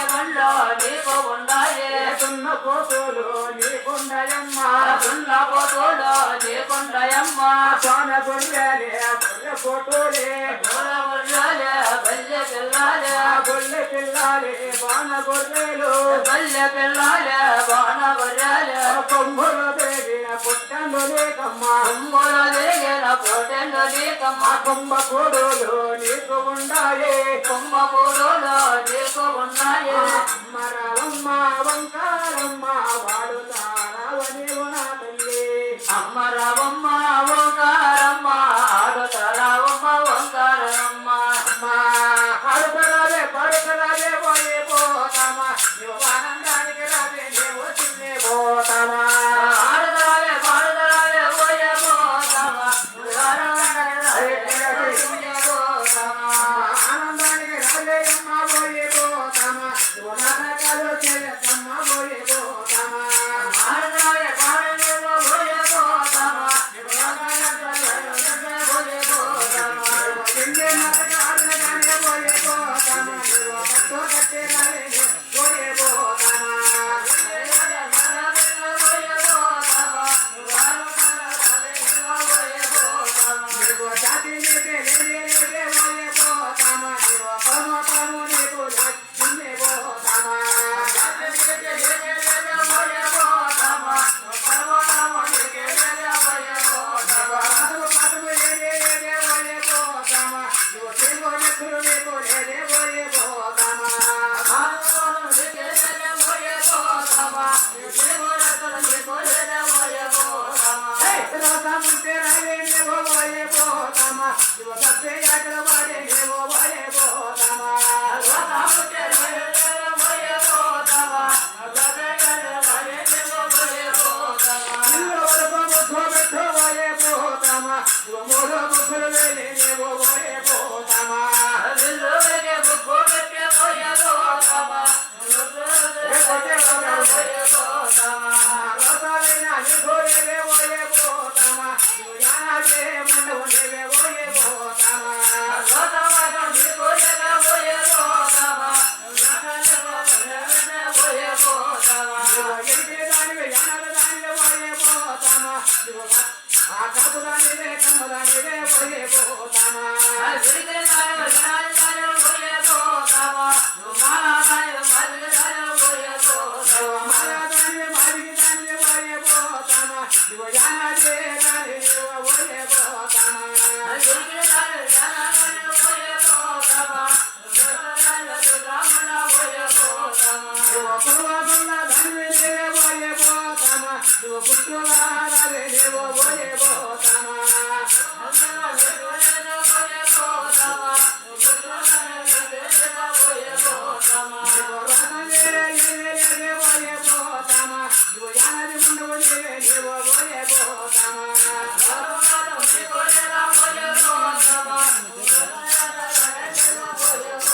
గుండె నీకు ఉండాలి సున్న పోతులు నీకుండయమ్మ సున్న పోతులు నీకుండయమ్మ సోన గొర్రెలే గొర్రె పోతులే గొర్రె బల్లె పిల్లాలే గొర్రె పిల్లాలే బాణ గొర్రెలు బల్లె పిల్లాలే బాణ గొర్రెలే కొమ్ములు దిగిన పుట్టను లేకమ్మ కొమ్ములు దిగిన పుట్టను లేకమ్మ కొమ్మ కూడులు నీకు ఉండాలి కొమ్మ కూడులు నీకు ఉన్నాయి అమ్మరవమ్మ వంకారమ్మ వాడుతారావని నా తల్లి అమ్మరవమ్మ ఓంకారమ్మ ఆడుతారావమ్మ ఓంకారమ్మ ఆడుతరాలే పాడుతరాలే పోయే పోతామా నువ్వు ఆనందానికి రాలే నీవు తిన్నే పోతామా ఆడుతరాలే పాడుతరాలే పోయే పోతామా ఆనందానికి రాలే అమ్మ పోయే పోతామా నువ్వు నాటకాలు చేయమ్మా పోయే పోతామా ఆడుతరాలే పాడుతరాలే పోయే పోతామా పోయే పోతామా ఎన్నే నాటకాలు కానీ పోయే పోతామా నువ్వు కట్టో కట్టే రాలే పోయే పోతామా నీకు జాతి నీకే లేదే పోయే పోతామా నువ్వు కొను కొను నీకు తిన్నే పోతామా పదము పదము లేదే పోయే పోతామా నువ్వు తెలుగు నెక్కులు నీకు లేదే పోయే పోతామా రాసముంటే రాలే నీవు పోయే పోతామా నువ్వు సత్తే యాత్ర వాడే నీవు పోయే పోతామా ఇల్లు వరకు ముఖం పెట్టు పోయే పోతామా నువ్వు మూడు ముఖులు లేని నీవు పోయే పోతామా రసాలైన నీకు లేవే పోయే పోతామా నువ్వు యానాడే ముందు ఉండేవే పోయే పోతామా నువ్వు ఎరిగే దానివే యానాల దానివే పోయే పోతామా నువ్వు ఆ కాపు దానివే కమ్మ దానివే పోయే పోతామా మాలా దానివే మాదిరి దానివే పోయే పోతామా నువ్వు యానాడే దాని నువ్వు పోయే పోతామా నువ్వు పూర్వకున్న దానివే నీవే పోయే పోతామా నువ్వు పుత్రులారాలే నీవు పోయే పోతామా